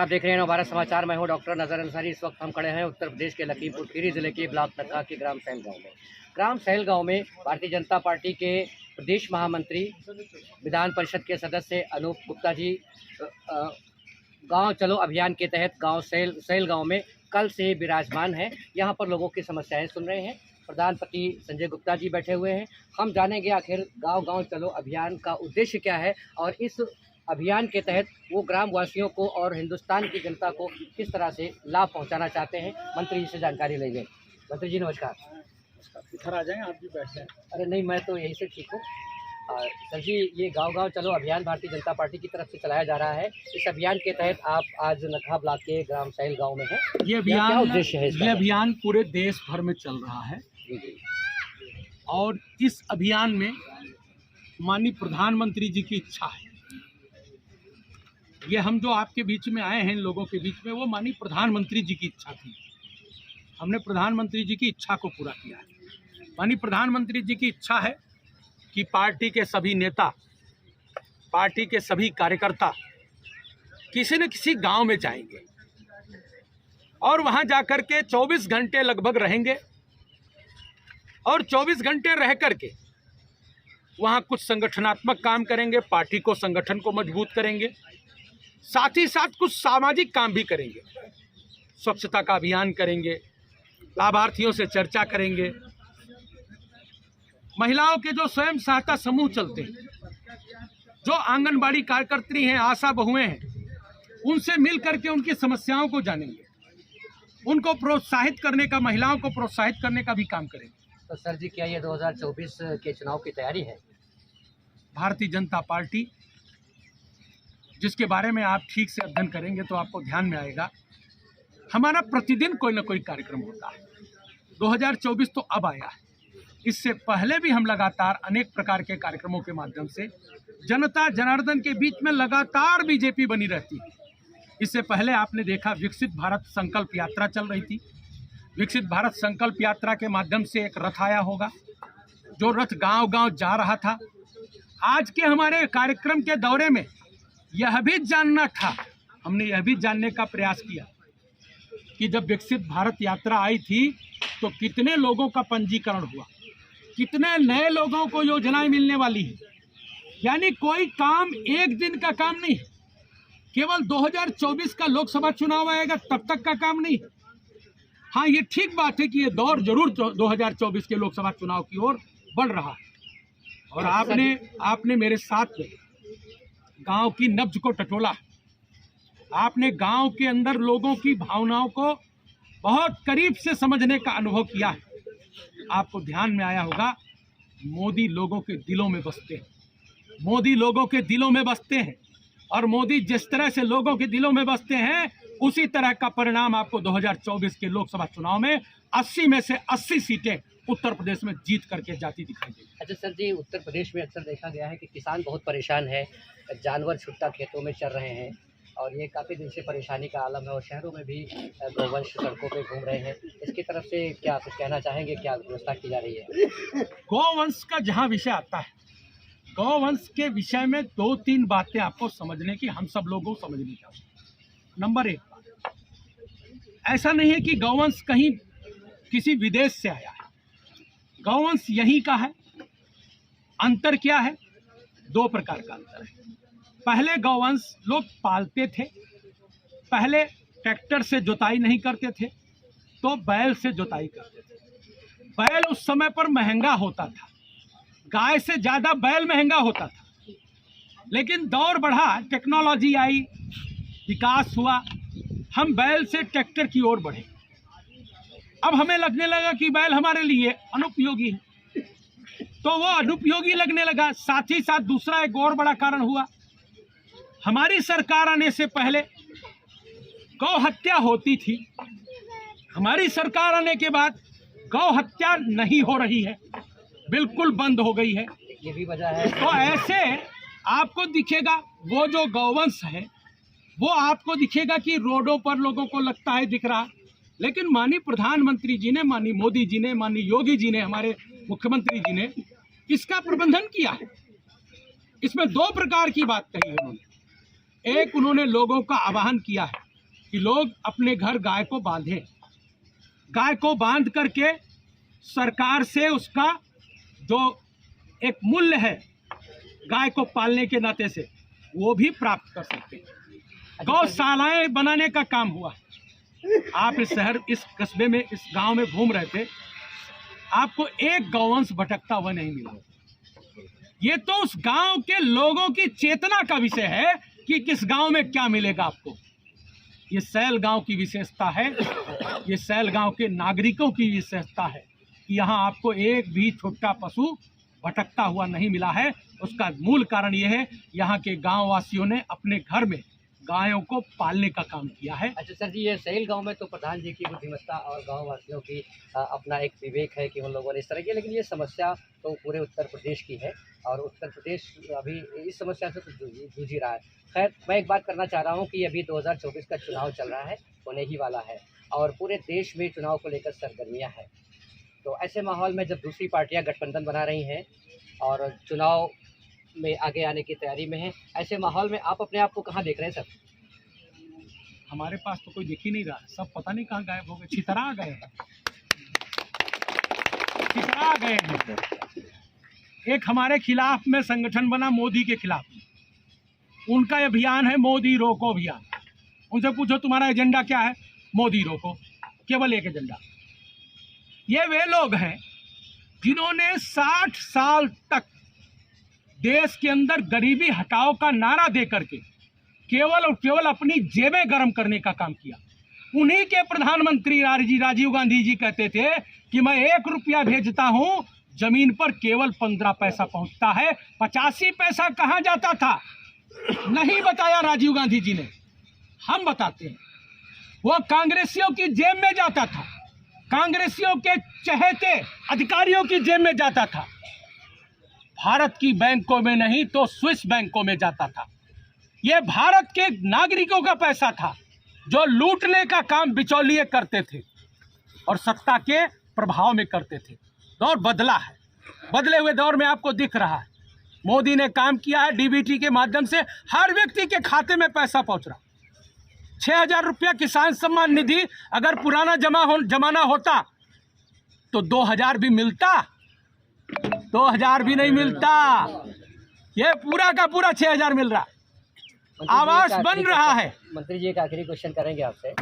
आप देख रहे हैं नवभारत समाचार। मैं हूं डॉक्टर नजर अंसारी। इस वक्त हम खड़े हैं उत्तर प्रदेश के लखीमपुर खीरी जिले के ब्लॉक तक्का के ग्राम सहल गांव में। ग्राम सहल गांव में भारतीय जनता पार्टी के प्रदेश महामंत्री विधान परिषद के सदस्य अनूप गुप्ता जी गांव चलो अभियान के तहत गांव सहल गांव में कल से विराजमान हैं। यहां पर लोगों की समस्याएं सुन रहे हैं। प्रधानपति संजय गुप्ता जी बैठे हुए हैं। हम जानेंगे आखिर गांव गांव चलो अभियान का उद्देश्य क्या है और इस अभियान के तहत वो ग्राम वासियों को और हिंदुस्तान की जनता को किस तरह से लाभ पहुंचाना चाहते हैं। मंत्री जी से जानकारी लेंगे। मंत्री जी नमस्कार। इधर आ जाएं, आप भी बैठ जाएं। अरे नहीं, मैं तो यहीं से ठीक हूँ। सर जी, ये गांव गांव चलो अभियान भारतीय जनता पार्टी की तरफ से चलाया जा रहा है। इस अभियान के तहत आप आज नखा ब्लॉक के ग्राम सहल गाँव में हैं। ये अभियान क्या उद्देश्य है? ये अभियान पूरे देश भर में चल रहा है और इस अभियान में माननीय प्रधानमंत्री जी की इच्छा है। ये हम जो आपके बीच में आए हैं इन लोगों के बीच में, वो माननीय प्रधानमंत्री जी की इच्छा थी। हमने प्रधानमंत्री जी की इच्छा को पूरा किया है। माननीय प्रधानमंत्री जी की इच्छा है कि पार्टी के सभी नेता, पार्टी के सभी कार्यकर्ता किसी न किसी गांव में जाएंगे और वहां जाकर के 24 घंटे लगभग रहेंगे और 24 घंटे रह करके वहां कुछ संगठनात्मक काम करेंगे, पार्टी को, संगठन को मजबूत करेंगे, साथ ही साथ कुछ सामाजिक काम भी करेंगे। स्वच्छता का अभियान करेंगे, लाभार्थियों से चर्चा करेंगे, महिलाओं के जो स्वयं सहायता समूह चलते हैं, जो आंगनबाड़ी कार्यकर्त्री हैं, आशा बहुएं हैं, उनसे मिल करके उनकी समस्याओं को जानेंगे, उनको प्रोत्साहित करने का, महिलाओं को प्रोत्साहित करने का भी काम करेंगे। तो सर जी, क्या ये 2024 के चुनाव की तैयारी है? भारतीय जनता पार्टी, जिसके बारे में आप ठीक से अध्ययन करेंगे तो आपको ध्यान में आएगा, हमारा प्रतिदिन कोई ना कोई कार्यक्रम होता है। 2024 तो अब आया है, इससे पहले भी हम लगातार अनेक प्रकार के कार्यक्रमों के माध्यम से जनता जनार्दन के बीच में लगातार बीजेपी बनी रहती है। इससे पहले आपने देखा विकसित भारत संकल्प यात्रा चल रही थी। विकसित भारत संकल्प यात्रा के माध्यम से एक रथ आया होगा, जो रथ गांव गांव जा रहा था। आज के हमारे कार्यक्रम के दौरे में यह भी जानना था, हमने यह भी जानने का प्रयास किया कि जब विकसित भारत यात्रा आई थी तो कितने लोगों का पंजीकरण हुआ, कितने नए लोगों को योजनाएं मिलने वाली है। यानी कोई काम एक दिन का काम नहीं, केवल 2024 का लोकसभा चुनाव आएगा तब तक का काम नहीं। हाँ, ये ठीक बात है कि ये दौर जरूर 2024 के लोकसभा चुनाव की ओर बढ़ रहा है और आपने मेरे साथ में गांव की नब्ज को टटोला। आपने गांव के अंदर लोगों की भावनाओं को बहुत करीब से समझने का अनुभव किया है। आपको ध्यान में आया होगा, मोदी लोगों के दिलों में बसते हैं, मोदी लोगों के दिलों में बसते हैं और मोदी जिस तरह से लोगों के दिलों में बसते हैं उसी तरह का परिणाम आपको 2024 के लोकसभा चुनाव में 80 में से 80 सीटें उत्तर प्रदेश में जीत करके जाती दिखाई देगी। अच्छा सर जी, उत्तर प्रदेश में अक्सर देखा गया है कि किसान बहुत परेशान है, जानवर छुट्टा खेतों में चर रहे हैं और ये काफ़ी दिन से परेशानी का आलम है और शहरों में भी गौवंश सड़कों पे घूम रहे हैं। इसकी तरफ से क्या कुछ कहना चाहेंगे? क्या व्यवस्था की जा रही है? गौवंश का जहाँ विषय आता है, गौवंश के विषय में 2-3 बातें आपको समझने की, हम सब लोगों को समझनी चाहिए। नंबर 1, ऐसा नहीं है कि गौवंश कहीं किसी विदेश से आया है, गौवंश यहीं का है। अंतर क्या है? 2 प्रकार का अंतर है। पहले गौवंश लोग पालते थे, पहले ट्रैक्टर से जुताई नहीं करते थे तो बैल से जुताई करते थे। बैल उस समय पर महंगा होता था, गाय से ज़्यादा बैल महंगा होता था। लेकिन दौर बढ़ा, टेक्नोलॉजी आई, विकास हुआ, हम बैल से ट्रैक्टर की ओर बढ़े। अब हमें लगने लगा कि बैल हमारे लिए अनुपयोगी है, तो वो अनुपयोगी लगने लगा। साथ ही साथ दूसरा एक और बड़ा कारण हुआ, हमारी सरकार आने से पहले गौ हत्या होती थी, हमारी सरकार आने के बाद गौ हत्या नहीं हो रही है, बिल्कुल बंद हो गई है। ये भी वजह है। तो ऐसे आपको दिखेगा वो जो गौवंश है वो आपको दिखेगा कि रोडों पर लोगों को लगता है दिख रहा, लेकिन माननीय प्रधानमंत्री जी ने, माननीय मोदी जी ने, माननीय योगी जी ने, हमारे मुख्यमंत्री जी ने इसका प्रबंधन किया है। इसमें 2 प्रकार की बात कही है उन्होंने। एक, उन्होंने लोगों का आह्वान किया है कि लोग अपने घर गाय को बांधें, गाय को बांध करके सरकार से उसका जो एक मूल्य है गाय को पालने के नाते से वो भी प्राप्त कर सकते हैं। गौशालाएं बनाने का काम हुआ। आप इस शहर, इस कस्बे में, इस गांव में घूम रहे थे, आपको एक गौवंश भटकता हुआ नहीं मिला। ये तो उस गांव के लोगों की चेतना का विषय है कि किस गांव में क्या मिलेगा आपको। ये सैल गांव की विशेषता है, ये सैल गांव के नागरिकों की विशेषता है कि यहाँ आपको एक भी छोटा पशु भटकता हुआ नहीं मिला है। उसका मूल कारण ये है, यहाँ के गाँव वासियों ने अपने घर में गायों को पालने का काम किया है। अच्छा सर जी, ये सैल गांव में तो प्रधान जी की बुद्धिमत्ता और गांव वासियों की अपना एक विवेक है कि उन लोगों ने इस तरह की, लेकिन ये समस्या तो पूरे उत्तर प्रदेश की है और उत्तर प्रदेश अभी इस समस्या से तो जूझ ही रहा है। खैर, मैं एक बात करना चाह रहा हूँ कि अभी 2024 का चुनाव चल रहा है, होने ही वाला है और पूरे देश में चुनाव को लेकर सरगर्मियाँ हैं। तो ऐसे माहौल में जब दूसरी पार्टियाँ गठबंधन बना रही हैं और चुनाव में आगे आने की तैयारी में है, ऐसे माहौल में आप अपने आप को कहाँ देख रहे हैं सर? हमारे पास तो कोई दिख ही नहीं रहा, सब पता नहीं कहाँ गायब हो गए, छितरा गए हैं, छितरा गए हैं। एक हमारे खिलाफ में संगठन बना मोदी के खिलाफ, उनका अभियान है मोदी रोको अभियान। उनसे पूछो तुम्हारा एजेंडा क्या है? मोदी रोको, केवल एक एजेंडा। ये वे लोग हैं जिन्होंने 60 साल तक देश के अंदर गरीबी हटाओ का नारा दे करके केवल और केवल अपनी जेबें गर्म करने का काम किया। उन्हीं के प्रधानमंत्री राजीव गांधी जी कहते थे कि मैं 1 रुपया भेजता हूं, जमीन पर केवल 15 पैसा पहुंचता है। 85 पैसा कहां जाता था नहीं बताया राजीव गांधी जी ने, हम बताते हैं। वो कांग्रेसियों की जेब में जाता था, कांग्रेसियों के चहेते अधिकारियों की जेब में जाता था, भारत की बैंकों में नहीं तो स्विस बैंकों में जाता था। यह भारत के नागरिकों का पैसा था जो लूटने का काम बिचौलिए करते थे और सत्ता के प्रभाव में करते थे। दौर बदला है, बदले हुए दौर में आपको दिख रहा है मोदी ने काम किया है। डीबीटी के माध्यम से हर व्यक्ति के खाते में पैसा पहुंच रहा। 6,000 रुपया किसान सम्मान निधि अगर पुराना जमाना होता तो 2,000 भी मिलता, 2,000 भी नहीं मिलता। ये पूरा का पूरा 6,000 मिल रहा। आवास बन रहा है। मंत्री जी एक आखिरी क्वेश्चन करेंगे आपसे।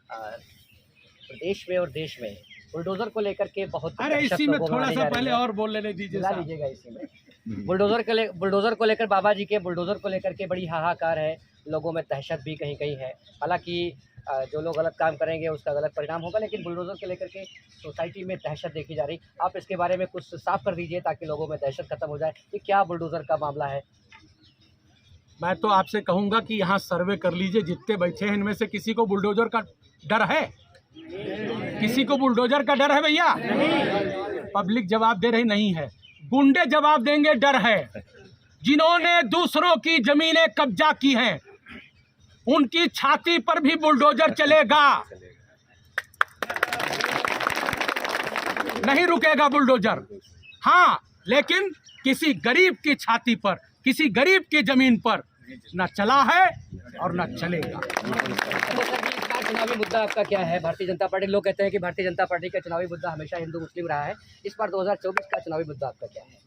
प्रदेश में और देश में बुलडोजर को लेकर के बहुत, अरे इसी में थोड़ा सा पहले और बोल लेने दीजिए, लीजिएगा इसी में। बुलडोजर को लेकर बाबा जी के बुलडोजर को लेकर के बड़ी हाहाकार है, लोगों में दहशत भी कहीं कहीं है। हालांकि जो लोग गलत काम करेंगे उसका गलत परिणाम होगा, लेकिन बुलडोजर को लेकर के सोसाइटी में दहशत देखी जा रही। आप इसके बारे में कुछ साफ कर दीजिए ताकि लोगों में दहशत खत्म हो जाए कि क्या बुलडोजर का मामला है। मैं तो आपसे कहूंगा कि यहाँ सर्वे कर लीजिए, जितने बैठे हैं इनमें से किसी को बुलडोजर का डर है? किसी को बुलडोजर का डर है भैया? पब्लिक जवाब दे रही नहीं है, गुंडे जवाब देंगे डर है। जिन्होंने दूसरों की जमीनें कब्जा की हैं उनकी छाती पर भी बुलडोजर चलेगा, नहीं रुकेगा बुलडोजर। हाँ, लेकिन किसी गरीब की छाती पर, किसी गरीब की जमीन पर ना चला है और ना चलेगा। चुनावी मुद्दा आपका क्या है? भारतीय जनता पार्टी, लोग कहते हैं कि भारतीय जनता पार्टी का चुनावी मुद्दा हमेशा हिंदू मुस्लिम रहा है, इस बार 2024 का चुनावी मुद्दा आपका क्या है?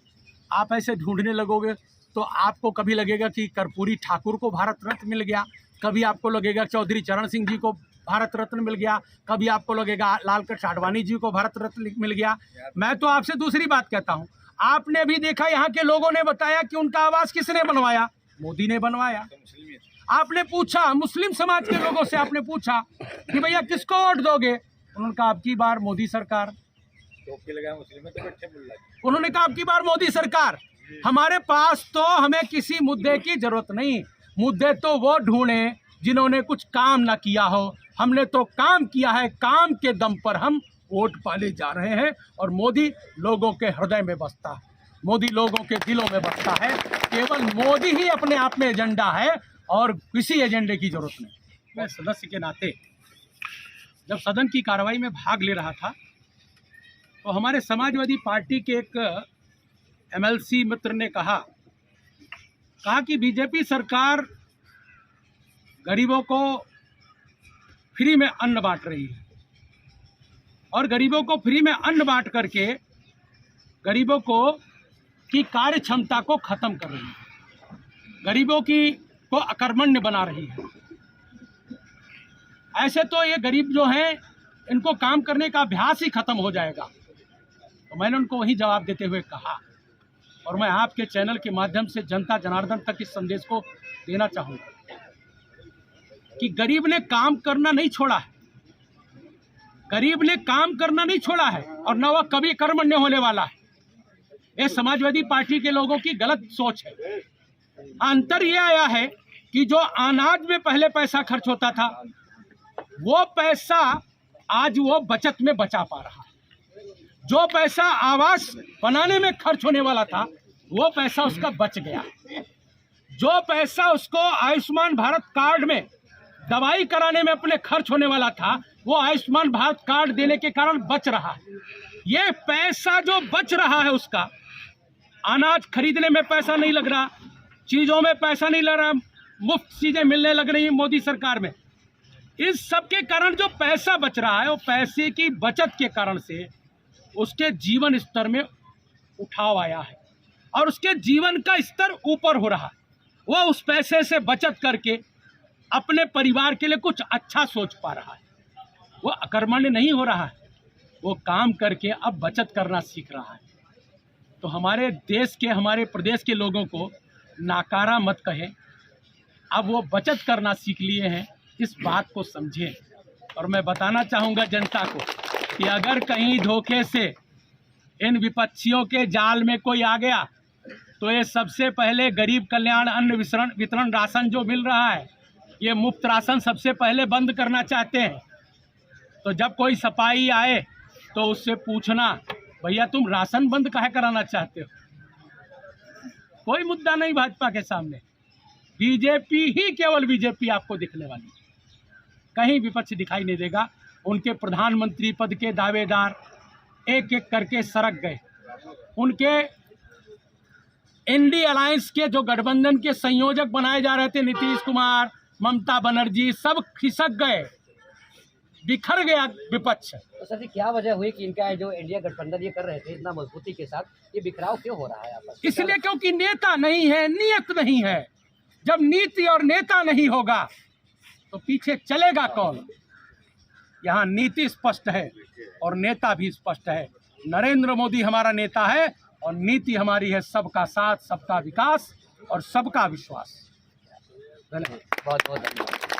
आप ऐसे ढूंढने लगोगे तो आपको कभी लगेगा कि कर्पूरी ठाकुर को भारत रत्न मिल गया, कभी आपको लगेगा चौधरी चरण सिंह जी को भारत रत्न मिल गया, कभी आपको लगेगा लालकृष्ण आडवाणी जी को भारत रत्न मिल गया। मैं तो आपसे दूसरी बात कहता हूँ, आपने भी देखा यहाँ के लोगों ने बताया कि उनका आवास किसने बनवाया? मोदी ने बनवाया। आपने पूछा मुस्लिम समाज के लोगों से, आपने पूछा कि भैया किसको वोट दोगे? उन्होंने कहा आपकी बार मोदी सरकार। उन्होंने कहा आपकी बार मोदी सरकार। हमारे पास तो हमें किसी मुद्दे की जरूरत नहीं, मुद्दे तो वो ढूंढे जिन्होंने कुछ काम ना किया हो। हमने तो काम किया है, काम के दम पर हम वोट पाले जा रहे हैं और मोदी लोगों के हृदय में बसता है, मोदी लोगों के दिलों में बसता है। केवल मोदी ही अपने आप में एजेंडा है और किसी एजेंडे की जरूरत नहीं। मैं सदस्य के नाते जब सदन की कार्रवाई में भाग ले रहा था तो हमारे समाजवादी पार्टी के एक एमएलसी मित्र ने कहा कि बीजेपी सरकार गरीबों को फ्री में अन्न बांट रही है और गरीबों को फ्री में अन्न बांट करके गरीबों की कार्य क्षमता को खत्म कर रही है, गरीबों को अकर्मण्य बना रही है। ऐसे तो ये गरीब जो हैं इनको काम करने का अभ्यास ही खत्म हो जाएगा। तो मैंने उनको वही जवाब देते हुए कहा और मैं आपके चैनल के माध्यम से जनता जनार्दन तक इस संदेश को देना चाहूँगा कि गरीब ने काम करना नहीं छोड़ा है, गरीब ने काम करना नहीं छोड़ा है और न वह कभी कर्मण्य होने वाला है। ये समाजवादी पार्टी के लोगों की गलत सोच है। अंतर यह आया है कि जो अनाज में पहले पैसा खर्च होता था वो पैसा आज वो बचत में बचा पा रहा है। जो पैसा आवास बनाने में खर्च होने वाला था वो पैसा उसका बच गया। जो पैसा उसको आयुष्मान भारत कार्ड में दवाई कराने में अपने खर्च होने वाला था वो आयुष्मान भारत कार्ड देने के कारण बच रहा है। ये पैसा जो बच रहा है उसका अनाज खरीदने में पैसा नहीं लग रहा, चीज़ों में पैसा नहीं लग रहा, मुफ्त चीज़ें मिलने लग रही मोदी सरकार में। इस सब के कारण जो पैसा बच रहा है वो पैसे की बचत के कारण से उसके जीवन स्तर में उठाव आया है और उसके जीवन का स्तर ऊपर हो रहा है। वह उस पैसे से बचत करके अपने परिवार के लिए कुछ अच्छा सोच पा रहा है। वो अकर्मण्य नहीं हो रहा है, वो काम करके अब बचत करना सीख रहा है। तो हमारे देश के हमारे प्रदेश के लोगों को नाकारा मत कहें, अब वो बचत करना सीख लिए हैं, इस बात को समझें। और मैं बताना चाहूँगा जनता को कि अगर कहीं धोखे से इन विपक्षियों के जाल में कोई आ गया तो ये सबसे पहले गरीब कल्याण अन्न वितरण राशन जो मिल रहा है ये मुफ्त राशन सबसे पहले बंद करना चाहते हैं। तो जब कोई सफाई आए तो उससे पूछना भैया तुम राशन बंद काहे कराना चाहते हो। कोई मुद्दा नहीं भाजपा के सामने, बीजेपी ही केवल बीजेपी आपको दिखने वाली, कहीं विपक्ष दिखाई नहीं देगा। उनके प्रधानमंत्री पद के दावेदार एक एक करके सरक गए, उनके इंडी अलायंस के जो गठबंधन के संयोजक बनाए जा रहे थे नीतीश कुमार, ममता बनर्जी, सब खिसक गए, बिखर गया विपक्ष। तो सर जी क्या वजह हुई कि इनका जो इंडिया गठबंधन ये कर रहे थे इतना मजबूती के साथ, ये बिखराव क्यों हो रहा है आपस में? इसलिए क्योंकि नेता नहीं है, नियत नहीं है। जब नीति और नेता नहीं होगा तो पीछे चलेगा कौन। यहाँ नीति स्पष्ट है और नेता भी स्पष्ट है। नरेंद्र मोदी हमारा नेता है और नीति हमारी है सबका साथ, सबका विकास और सबका विश्वास। बहुत बहुत धन्यवाद।